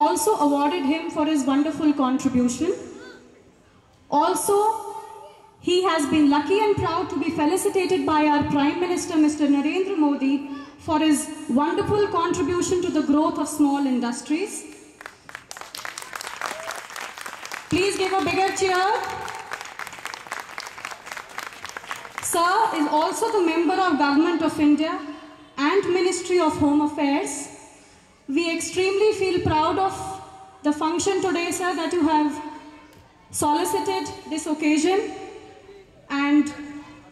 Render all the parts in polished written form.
also awarded him for his wonderful contribution. Also, he has been lucky and proud to be felicitated by our Prime Minister, Mr. Narendra Modi, for his wonderful contribution to the growth of small industries. Please give a bigger cheer. Sir is also the member of Government of India and Ministry of Home Affairs. We extremely feel proud of the function today, sir, that you have solicited this occasion and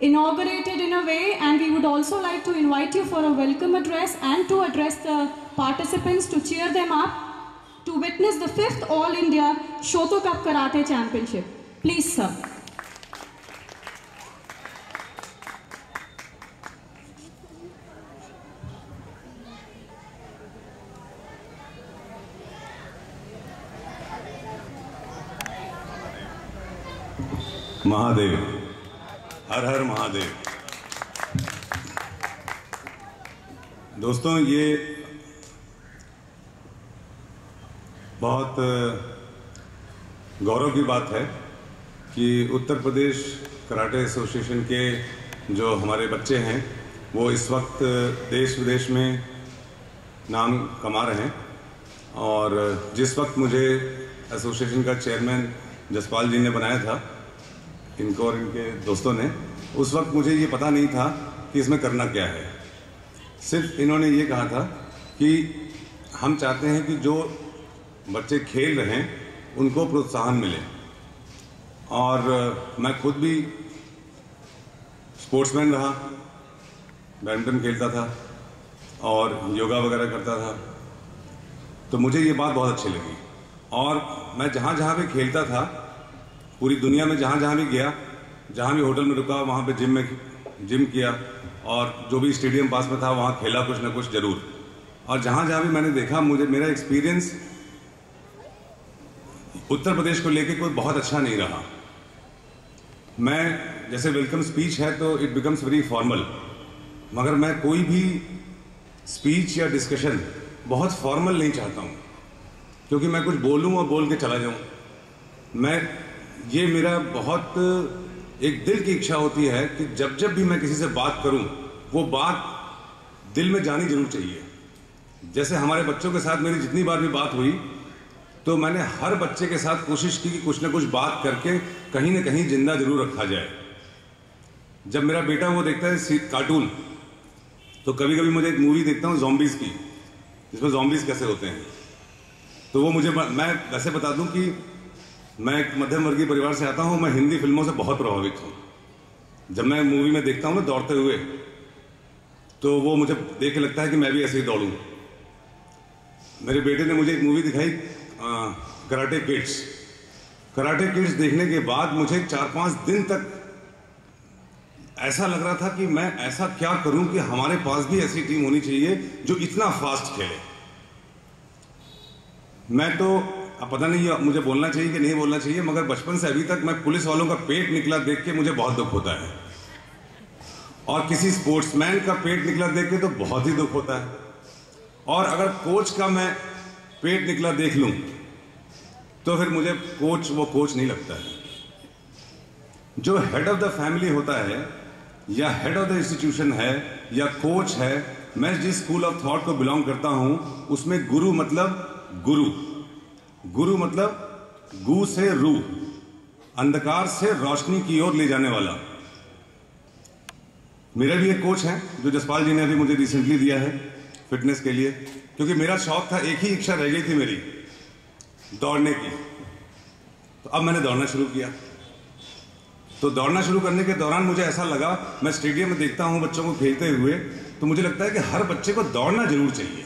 inaugurated in a way, and we would also like to invite you for a welcome address and to address the participants, to cheer them up, to witness the 5th All India Shoto Cup Karate Championship. Please, sir. Mahadev, हर हर महादेव। दोस्तों, ये बहुत गौरव की बात है कि Uttar Pradesh karate association के जो हमारे बच्चे हैं वो इस वक्त देश विदेश में नाम कमा रहे हैं। और जिस वक्त मुझे एसोसिएशन का चेयरमैन जसपाल जी ने बनाया था, इनको और इनके दोस्तों ने, उस वक्त मुझे ये पता नहीं था कि इसमें करना क्या है। सिर्फ इन्होंने ये कहा था कि हम चाहते हैं कि जो बच्चे खेल रहे हैं उनको प्रोत्साहन मिले। और मैं खुद भी स्पोर्ट्समैन रहा, बैडमिंटन खेलता था और योगा वगैरह करता था, तो मुझे ये बात बहुत अच्छी लगी। और मैं जहाँ जहाँ भी खेलता था, पूरी दुनिया में जहाँ जहाँ भी गया, जहाँ भी होटल में रुका, वहाँ पे जिम किया, और जो भी स्टेडियम पास में था वहाँ खेला कुछ ना कुछ जरूर। और जहाँ जहाँ भी मैंने देखा, मुझे मेरा एक्सपीरियंस उत्तर प्रदेश को लेके कोई बहुत अच्छा नहीं रहा। मैं जैसे वेलकम स्पीच है तो इट बिकम्स वेरी फॉर्मल, मगर मैं कोई भी स्पीच या डिस्कशन बहुत फॉर्मल नहीं चाहता हूँ, क्योंकि मैं कुछ बोलूँ और बोल के चला जाऊँ। ये मेरा बहुत एक दिल की इच्छा होती है कि जब जब भी मैं किसी से बात करूं, वो बात दिल में जानी जरूर चाहिए। जैसे हमारे बच्चों के साथ मेरी जितनी बार भी बात हुई, तो मैंने हर बच्चे के साथ कोशिश की कि कुछ ना कुछ बात करके कहीं ना कहीं जिंदा जरूर रखा जाए। जब मेरा बेटा वो देखता है कार्टून, तो कभी कभी मुझे एक मूवी देखता हूँ ज़ॉम्बीज़ की, जिसमें ज़ॉम्बीज़ कैसे होते हैं, तो वो मैं वैसे बता दूं कि मैं एक मध्यम वर्गीय परिवार से आता हूं। मैं हिंदी फिल्मों से बहुत प्रभावित हूं। जब मैं मूवी में देखता हूं ना दौड़ते हुए, तो वो मुझे देख के लगता है कि मैं भी ऐसे ही दौड़ूं। मेरे बेटे ने मुझे एक मूवी दिखाई, कराटे किड्स। कराटे किड्स देखने के बाद मुझे 4-5 दिन तक ऐसा लग रहा था कि मैं ऐसा क्या करूं कि हमारे पास भी ऐसी टीम होनी चाहिए जो इतना फास्ट खेले। मैं तो अब पता नहीं मुझे बोलना चाहिए कि नहीं बोलना चाहिए, मगर बचपन से अभी तक मैं पुलिस वालों का पेट निकला देख के मुझे बहुत दुख होता है, और किसी स्पोर्ट्समैन का पेट निकला देख के तो बहुत ही दुख होता है। और अगर कोच का मैं पेट निकला देख लूं तो फिर मुझे वो कोच नहीं लगता है। जो हेड ऑफ द फैमिली होता है या हेड ऑफ द इंस्टीट्यूशन है या कोच है, मैं जिस स्कूल ऑफ थॉट को बिलोंग करता हूं उसमें गुरु मतलब गुरु मतलब गु से रू, अंधकार से रोशनी की ओर ले जाने वाला। मेरा भी एक कोच है जो जसपाल जी ने अभी मुझे रिसेंटली दिया है फिटनेस के लिए, क्योंकि मेरा शौक था, एक ही इच्छा रह गई थी मेरी, दौड़ने की। तो अब मैंने दौड़ना शुरू किया। तो दौड़ना शुरू करने के दौरान मुझे ऐसा लगा, मैं स्टेडियम में देखता हूं बच्चों को खेलते हुए, तो मुझे लगता है कि हर बच्चे को दौड़ना जरूर चाहिए।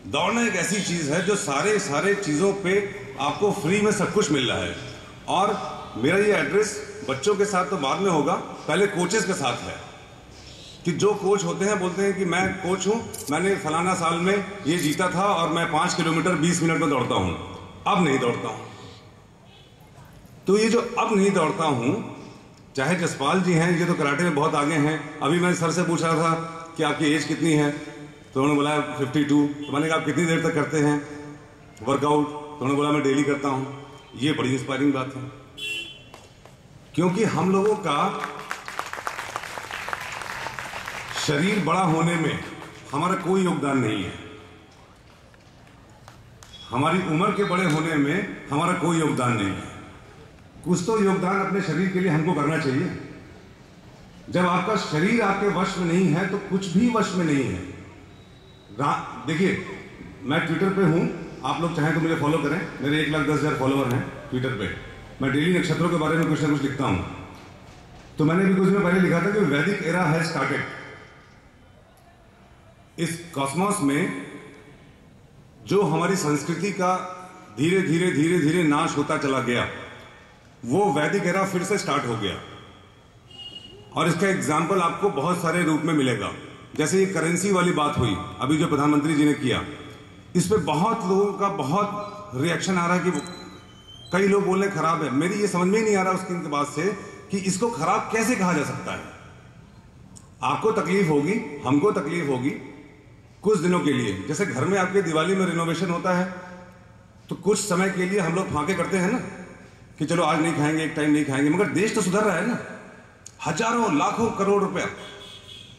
दौड़ना एक ऐसी चीज है जो सारे चीजों पे आपको फ्री में सब कुछ मिल रहा है। और मेरा ये एड्रेस बच्चों के साथ तो बाद में होगा, पहले कोचेस के साथ है, कि जो कोच होते हैं बोलते हैं कि मैं कोच हूं, मैंने फलाना साल में ये जीता था और मैं 5 किलोमीटर 20 मिनट में दौड़ता हूं, अब नहीं दौड़ता हूं। तो ये जो अब नहीं दौड़ता हूं, चाहे जसपाल जी हैं, ये तो कराटे में बहुत आगे हैं। अभी मैं सर से पूछ रहा था कि आपकी एज कितनी है, तो उन्होंने बोला 52। तो मैंने कहा आप कितनी देर तक करते हैं, वर्कआउट तो उन्होंने बोला मैं डेली करता हूँ। ये बड़ी इंस्पायरिंग बात है, क्योंकि हम लोगों का शरीर बड़ा होने में हमारा कोई योगदान नहीं है, हमारी उम्र के बड़े होने में हमारा कोई योगदान नहीं है। कुछ तो योगदान अपने शरीर के लिए हमको करना चाहिए। जब आपका शरीर आपके वश में नहीं है तो कुछ भी वश में नहीं है। देखिए, मैं ट्विटर पे हूं, आप लोग चाहें तो मुझे फॉलो करें, मेरे 1,10,000 फॉलोअर हैं ट्विटर पे। मैं डेली नक्षत्रों के बारे में कुछ ना कुछ लिखता हूं। तो मैंने भी कुछ दिन पहले लिखा था कि वैदिक एरा हैज स्टार्टेड। इस कॉस्मोस में जो हमारी संस्कृति का धीरे धीरे धीरे धीरे नाश होता चला गया, वो वैदिक एरा फिर से स्टार्ट हो गया। और इसका एग्जाम्पल आपको बहुत सारे रूप में मिलेगा। जैसे ये करेंसी वाली बात हुई अभी जो प्रधानमंत्री जी ने किया, इस पे बहुत लोगों का बहुत रिएक्शन आ रहा है कि कई लोग बोल रहे खराब है। मेरी ये समझ में ही नहीं आ रहा उसके बाद से कि इसको खराब कैसे कहा जा सकता है। आपको तकलीफ होगी, हमको तकलीफ होगी कुछ दिनों के लिए। जैसे घर में आपके दिवाली में रिनोवेशन होता है तो कुछ समय के लिए हम लोग फांके करते हैं ना कि चलो आज नहीं खाएंगे, एक टाइम नहीं खाएंगे, मगर देश तो सुधर रहा है ना। हजारों लाखों करोड़ रुपया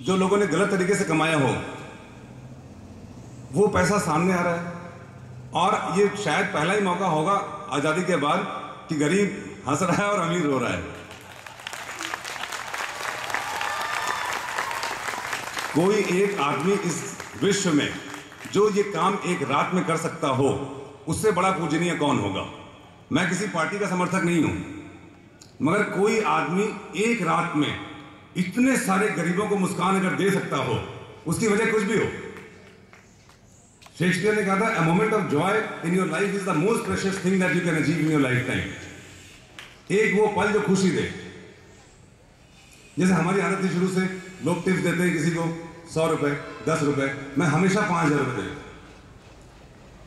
जो लोगों ने गलत तरीके से कमाया हो, वो पैसा सामने आ रहा है। और ये शायद पहला ही मौका होगा आजादी के बाद कि गरीब हंस रहा है और अमीर रो रहा है। कोई एक आदमी इस विश्व में जो ये काम एक रात में कर सकता हो, उससे बड़ा पूजनीय कौन होगा। मैं किसी पार्टी का समर्थक नहीं हूं, मगर कोई आदमी एक रात में इतने सारे गरीबों को मुस्कान अगर दे सकता हो, उसकी वजह कुछ भी हो। शेक्सपियर ने कहा था, a moment of joy in your life is the most precious thing that you can achieve in your life time. एक वो पल जो खुशी दे। जैसे हमारी आदत थी शुरू से, लोग टिप्स देते हैं किसी को 100 रुपए, 10 रुपए, मैं हमेशा 5,000 रुपए देता।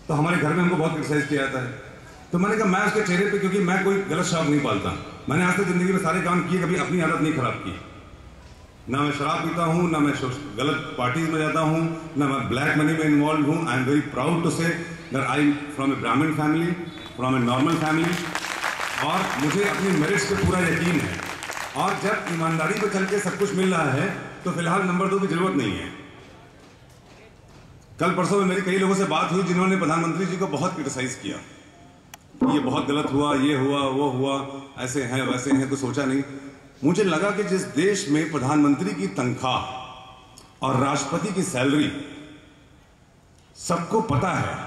तो हमारे घर में हमको बहुत क्रिटिसाइज किया जाता है। तो मैंने कहा मैं उसके चेहरे पे, क्योंकि मैं कोई गलत शौक नहीं पालता, मैंने आज तक जिंदगी में सारे काम किए, कभी अपनी हालत नहीं खराब की। ना मैं शराब पीता हूं, ना मैं गलत पार्टीज में जाता हूं, ना मैं ब्लैक मनी में इन्वॉल्व हूं। I am very proud to say that I am from a Brahmin family, from a normal family, और मुझे अपनी मेरिट्स पे पूरा यकीन है। और जब ईमानदारी पे चल के सब कुछ मिल रहा है तो फिलहाल नंबर 2 की जरूरत नहीं है। कल परसों में मेरी कई लोगों से बात हुई जिन्होंने प्रधानमंत्री जी को बहुत क्रिटिसाइज किया, ये बहुत गलत हुआ, ये हुआ, वो हुआ, ऐसे हैं वैसे हैं, कुछ सोचा नहीं। मुझे लगा कि जिस देश में प्रधानमंत्री की तनख्वाह और राष्ट्रपति की सैलरी सबको पता है,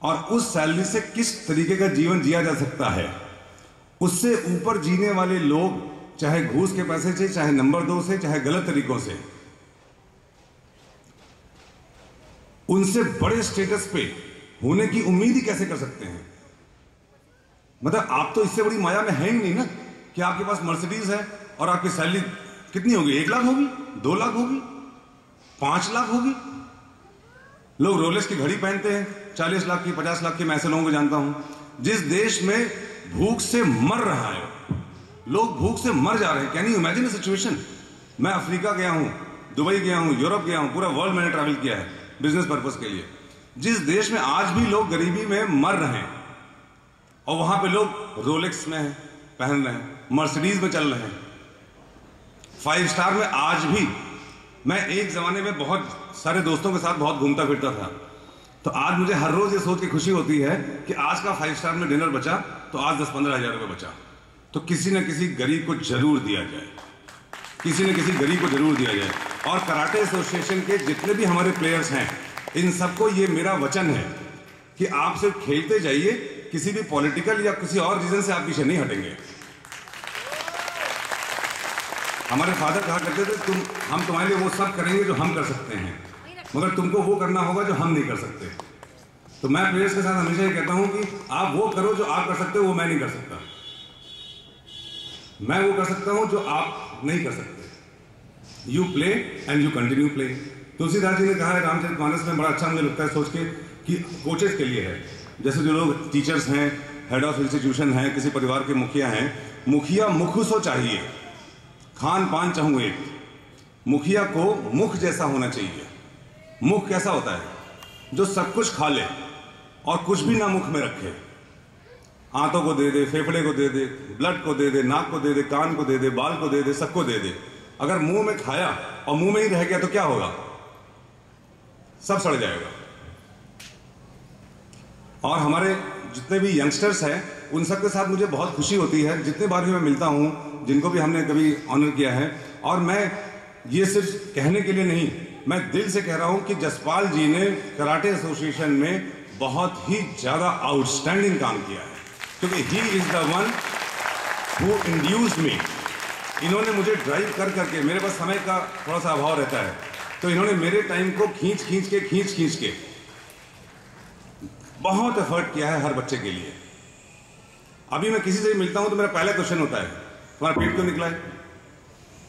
और उस सैलरी से किस तरीके का जीवन जिया जा सकता है, उससे ऊपर जीने वाले लोग, चाहे घूस के पैसे से, चाहे नंबर 2 से, चाहे गलत तरीकों से, उनसे बड़े स्टेटस पे होने की उम्मीद ही कैसे कर सकते हैं। मतलब आप तो इससे बड़ी माया में है ही नहीं ना कि आपके पास मर्सिडीज है और आपकी सैलरी कितनी होगी, 1 लाख होगी, 2 लाख होगी, 5 लाख होगी। लोग रोलेक्स की घड़ी पहनते हैं 40 लाख की, 50 लाख की। मैं ऐसे लोगों को जानता हूं। जिस देश में भूख से मर रहा है, लोग भूख से मर जा रहे हैं। Can you imagine situation. मैं अफ्रीका गया हूं, दुबई गया हूं, यूरोप गया हूं, पूरा वर्ल्ड मैंने ट्रैवल किया है बिजनेस पर्पस के लिए। जिस देश में आज भी लोग गरीबी में मर रहे हैं और वहां पे लोग रोलेक्स में पहन रहे हैं, मर्सिडीज में चल रहे हैं, 5 स्टार में। आज भी मैं एक जमाने में बहुत सारे दोस्तों के साथ बहुत घूमता फिरता था, तो आज मुझे हर रोज ये सोच के खुशी होती है कि आज का 5 स्टार में डिनर बचा तो आज 10-15 हजार रुपये बचा, तो किसी न किसी गरीब को जरूर दिया जाए, किसी न किसी गरीब को जरूर दिया जाए। और कराटे एसोसिएशन के जितने भी हमारे प्लेयर्स हैं, इन सबको ये मेरा वचन है कि आप सिर्फ खेलते जाइए, किसी भी पॉलिटिकल या किसी और रीजन से आप पीछे नहीं हटेंगे। हमारे फादर कहा करते थे, हम तुम्हारे लिए वो सब करेंगे जो हम कर सकते हैं, मगर तुमको वो करना होगा जो हम नहीं कर सकते। तो मैं प्लेयर्स के साथ हमेशा ये कहता हूं कि आप वो करो जो आप कर सकते हो, वो मैं नहीं कर सकता। मैं वो कर सकता हूं जो आप नहीं कर सकते। You play and you continue play. Tulsidas ji ने कहा है रामचरितमानस में, बड़ा अच्छा मुझे लगता है सोच के, कि कोचेस के लिए है। जैसे जो लोग टीचर्स हैं, हेड ऑफ इंस्टीट्यूशन हैं, किसी परिवार के मुखिया हैं, मुखिया मुखुसो चाहिए, खान पान चाहूँ एक। मुखिया को मुख जैसा होना चाहिए। मुख कैसा होता है? जो सब कुछ खा ले, और कुछ भी ना मुख में रखे, आंतों को दे दे, फेफड़े को दे दे, ब्लड को दे दे, नाक को दे दे, कान को दे दे, बाल को दे दे, सबको दे दे। अगर मुंह में खाया और मुंह में ही रह गया तो क्या होगा? सब सड़ जाएगा। और हमारे जितने भी यंगस्टर्स हैं उन सब के साथ मुझे बहुत खुशी होती है, जितने बार भी मैं मिलता हूं, जिनको भी हमने कभी ऑनर किया है। और मैं ये सिर्फ कहने के लिए नहीं, मैं दिल से कह रहा हूं कि जसपाल जी ने कराटे एसोसिएशन में बहुत ही ज्यादा आउटस्टैंडिंग काम किया है, क्योंकि he is the one who induced me. इन्होंने मुझे ड्राइव कर करके, मेरे पास समय का थोड़ा सा अभाव रहता है, तो इन्होंने मेरे टाइम को खींच खींच के बहुत एफर्ट किया है हर बच्चे के लिए। अभी मैं किसी से मिलता हूं तो मेरा पहला क्वेश्चन होता है, तुम्हारा पेट क्यों निकला है?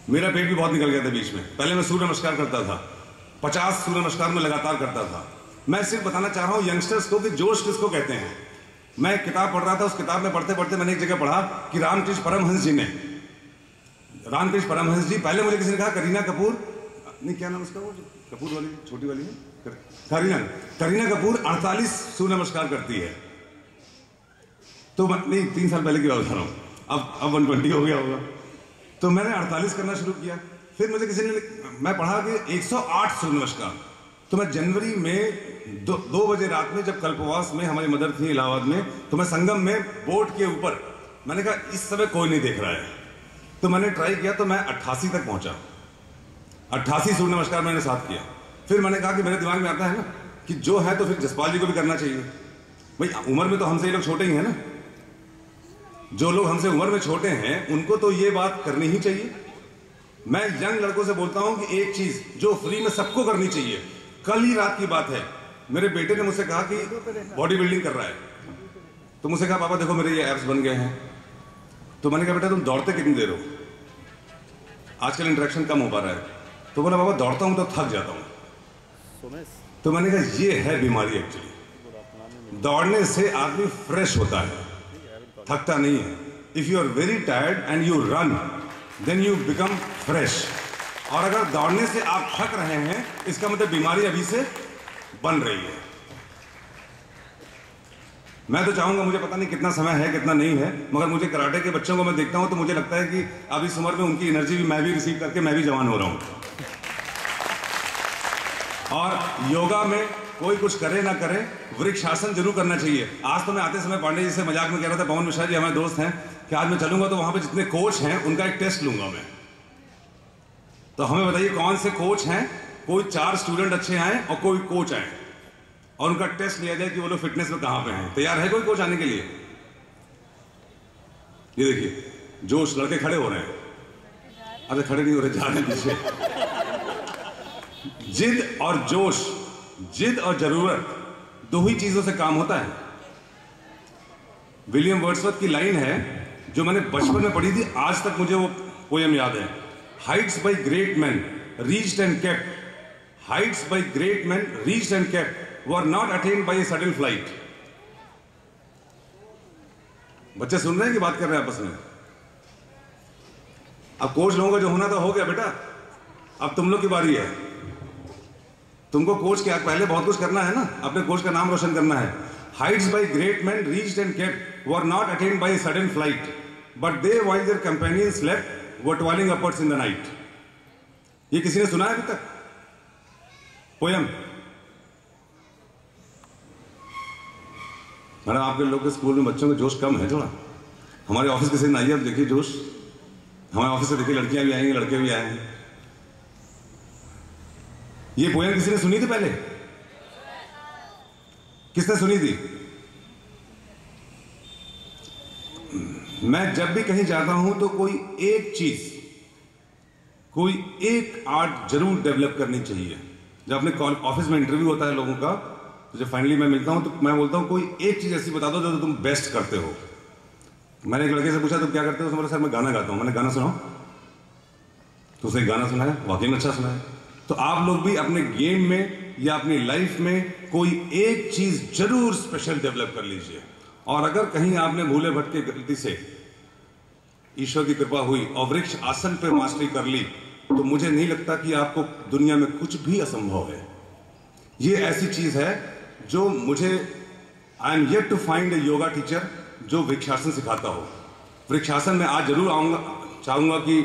मेरा पेट भी बहुत निकल गया था बीच में। पहले मैं सूर्य नमस्कार करता था, 50 सूर्य नमस्कार में लगातार करता था। मैं सिर्फ बताना चाह रहा हूं यंगस्टर्स को कि जोश किसको कहते हैं। मैं एक किताब पढ़ रहा था, उस किताब में पढ़ते पढ़ते मैंने एक जगह पढ़ा कि रामकृष्ण परमहंस जी, पहले मुझे किसी ने कहा करीना कपूर, नहीं क्या नाम उसका, वो कपूर वाली छोटी वाली है, करीना कपूर 48 सूर्य नमस्कार करती है। तो नहीं, 3 साल पहले की बात बता रहा हूं, अब 120 हो गया होगा। तो मैंने 48 करना शुरू किया। फिर मुझे किसी ने, मैं पढ़ा कि 108 सूर्य नमस्कार। तो मैं जनवरी में 2 बजे रात में, जब कल्पवास में हमारी मदर थी इलाहाबाद में, तो मैं संगम में बोट के ऊपर, मैंने कहा इस समय कोई नहीं देख रहा है, तो मैंने ट्राई किया, तो मैं 88 तक पहुंचा। 88 सूर्य नमस्कार मैंने साथ किया। फिर मैंने कहा कि मेरे दिमाग में आता है ना कि जो है तो फिर जसपाल जी को भी करना चाहिए। भाई उम्र में तो हमसे ये लोग छोटे ही हैं ना, जो लोग हमसे उम्र में छोटे हैं उनको तो ये बात करनी ही चाहिए। मैं यंग लड़कों से बोलता हूं कि एक चीज जो फ्री में सबको करनी चाहिए। कल ही रात की बात है, मेरे बेटे ने मुझसे कहा कि बॉडी बिल्डिंग कर रहा है, तो मुझसे कहा पापा देखो मेरे ये एब्स बन गए हैं। तो मैंने कहा बेटा तुम दौड़ते कितनी देर हो? आजकल इंटरेक्शन कम हो पा रहा है। तो बोला पापा दौड़ता हूं तो थक जाता हूं। तो मैंने कहा ये है बीमारी एक्चुअली। दौड़ने से आदमी फ्रेश होता है, थकता नहीं है। If you are very tired and you run then you become fresh. और अगर दौड़ने से आप थक रहे हैं, इसका मतलब बीमारी अभी से बन रही है। मैं तो चाहूंगा, मुझे पता नहीं कितना समय है कितना नहीं है, मगर मुझे कराटे के बच्चों को मैं देखता हूं तो मुझे लगता है कि अब इस उम्र में उनकी एनर्जी भी मैं भी रिसीव करके मैं भी जवान हो रहा हूं। और योगा में कोई कुछ करे ना करे, वृक्षासन जरूर करना चाहिए। आज तो मैं आते समय पांडे जी से मजाक में कह रहा था, पवन मिश्रा जी हमारे दोस्त हैं, कि आज मैं चलूंगा तो वहां पे जितने कोच हैं उनका एक टेस्ट लूंगा मैं। तो हमें बताइए कौन से कोच हैं, कोई 4 स्टूडेंट अच्छे आए और कोई कोच आए और उनका टेस्ट लिया जाए कि वो लोग फिटनेस में कहां पे हैं। तैयार है कोई कोच आने के लिए? ये देखिए जोश, लड़के खड़े हो रहे हैं। अरे खड़े नहीं हो रहे, जा रहे पीछे। जिद और जोश, जिद और जरूरत, 2 ही चीजों से काम होता है। विलियम वर्ड्सवर्थ की लाइन है जो मैंने बचपन में पढ़ी थी, आज तक मुझे वो पोयम याद है। Heights by great man reached and kept, heights by great man reached and kept were not attained by a sudden flight. बच्चे सुन रहे हैं कि बात कर रहे हैं आपस में? अब कोच लोगों का जो होना था हो गया बेटा, अब तुम लोग की बारी है। तुमको कोच के पहले बहुत कुछ करना है ना, अपने कोच का नाम रोशन करना है। Heights by great man reached and kept were not attained by a sudden flight, but they while their companions slept were toiling upwards in the night. ये किसी ने सुना है अभी तक पोयम? मैडम आपके लोग के स्कूल में बच्चों का जोश कम है थोड़ा। हमारे ऑफिस के से आइए, आप देखिए जोश। हमारे ऑफिस से देखिए लड़कियां भी आएंगी, लड़के भी आए हैं। ये पोयम किसी ने सुनी थी पहले? किसने सुनी थी? मैं जब भी कहीं जाता हूं तो कोई एक चीज, कोई एक आर्ट जरूर डेवलप करनी चाहिए। जब अपने ऑफिस में इंटरव्यू होता है लोगों का, तो जब फाइनली मैं मिलता हूं तो मैं बोलता हूं कोई एक चीज ऐसी बता दो जो तुम बेस्ट करते हो। मैंने एक लड़के से पूछा तुम क्या करते हो? तो सर मैं गाना गाता हूं। मैंने गाना सुनाओ, तो उसे गाना सुनाया, वाकई में अच्छा सुनाया। तो आप लोग भी अपने गेम में या अपनी लाइफ में कोई एक चीज जरूर स्पेशल डेवलप कर लीजिए। और अगर कहीं आपने भूले भटके गलती से ईश्वर की कृपा हुई और वृक्ष आसन पे मास्टरी कर ली, तो मुझे नहीं लगता कि आपको दुनिया में कुछ भी असंभव है। ये ऐसी चीज है जो मुझे I am yet to find a yoga teacher जो वृक्षासन सिखाता हो। वृक्षासन में आज जरूर आऊंगा, चाहूंगा कि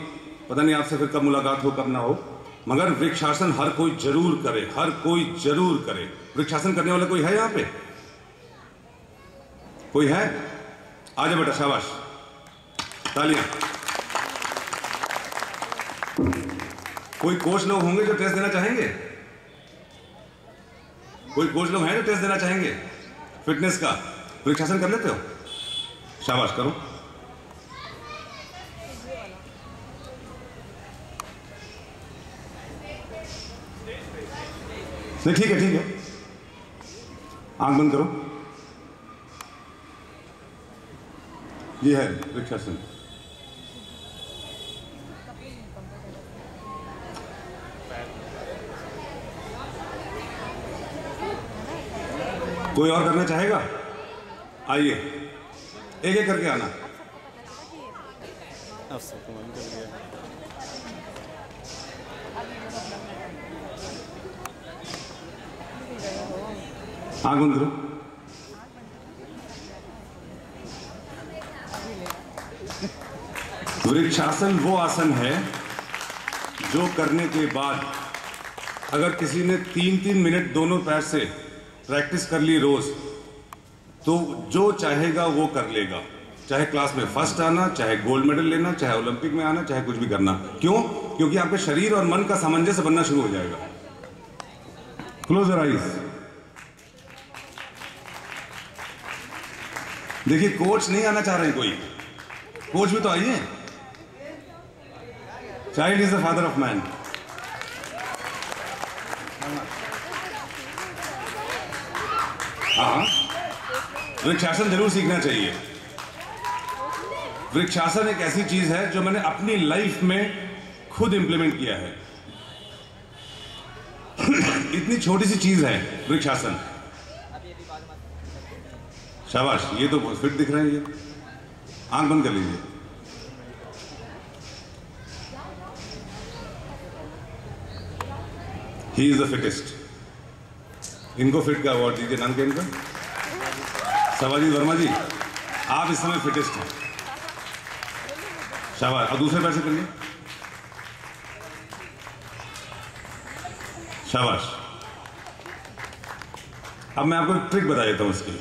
पता नहीं आपसे फिर कब मुलाकात हो कब ना हो, मगर वृक्षासन हर कोई जरूर करे, हर कोई जरूर करे। वृक्षासन करने वाला कोई है यहां पे? कोई है? आ जाओ बेटा, शाबाश, तालियां। कोई कोच लोग होंगे जो टेस्ट देना चाहेंगे? कोई कोच लोग हैं जो टेस्ट देना चाहेंगे फिटनेस का? वृक्षासन कर लेते हो? शाबाश, करो। नहीं, ठीक है, ठीक है, आंख बंद करो। ये है वृक्षासन। कोई और करना चाहेगा? आइए, एक एक करके आना। आंख बंद करो। वृक्षासन वो आसन है जो करने के बाद अगर किसी ने 3-3 मिनट दोनों पैर से प्रैक्टिस कर ली रोज, तो जो चाहेगा वो कर लेगा। चाहे क्लास में फर्स्ट आना, चाहे गोल्ड मेडल लेना, चाहे ओलंपिक में आना, चाहे कुछ भी करना। क्यों? क्योंकि आपके शरीर और मन का सामंजस्य बनना शुरू हो जाएगा। Close your eyes. देखिए, कोच नहीं आना चाह रहे हैं कोई, कोच भी तो आइए। Child is the father of man. हाँ, वृक्षासन जरूर सीखना चाहिए। वृक्षासन एक ऐसी चीज है जो मैंने अपनी लाइफ में खुद इंप्लीमेंट किया है। इतनी छोटी सी चीज है वृक्षासन। शाबाश, ये तो बहुत फिट दिख रहे हैं। ये आंख बंद कर लीजिए। ही इज द फिटेस्ट। इनको फिट का अवार्ड दीजिए। नाम क्या इनका? सवाजी वर्मा जी, आप इस समय फिटेस्ट हैं। शाबाश। और दूसरे पैर से करिए। शाबाश। अब मैं आपको एक ट्रिक बता देता हूं इसकी,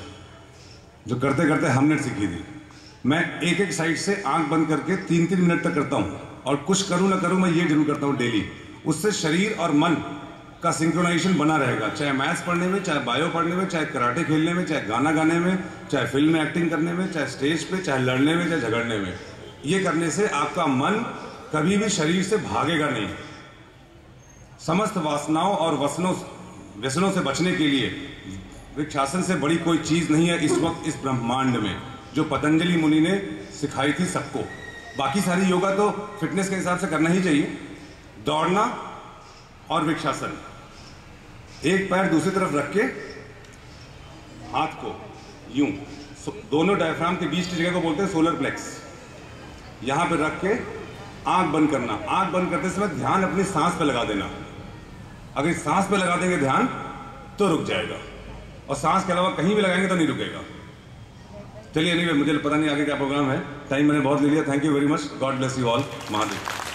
जो करते करते हमने सीखी थी। मैं एक एक साइड से आंख बंद करके 3-3 मिनट तक करता हूं, और कुछ करूं ना करूं मैं ये जरूर करता हूं डेली। उससे शरीर और मन का सिंक्रोनाइजेशन बना रहेगा, चाहे मैथ्स पढ़ने में, चाहे बायो पढ़ने में, चाहे कराटे खेलने में, चाहे गाना गाने में, चाहे फिल्म में एक्टिंग करने में, चाहे स्टेज पे, चाहे लड़ने में, चाहे झगड़ने में। ये करने से आपका मन कभी भी शरीर से भागेगा नहीं। समस्त वासनाओं और व्यसनों से बचने के लिए वृक्षासन से बड़ी कोई चीज नहीं है इस वक्त इस ब्रह्मांड में, जो पतंजलि मुनि ने सिखाई थी सबको। बाकी सारी योगा तो फिटनेस के हिसाब से करना ही चाहिए। दौड़ना और वृक्षासन, एक पैर दूसरी तरफ रख के हाथ को यूं, दोनों डायफ्राम के बीच की जगह को बोलते हैं सोलर प्लेक्स। यहां पे रख के आंख बंद करना। आंख बंद करते समय ध्यान अपनी सांस पे लगा देना। अगर सांस पे लगा देंगे ध्यान तो रुक जाएगा, और सांस के अलावा कहीं भी लगाएंगे तो नहीं रुकेगा। चलिए, एनीवे, मुझे पता नहीं आगे क्या प्रोग्राम है, टाइम मैंने बहुत ले लिया। Thank you very much. God bless you all. Mahadev.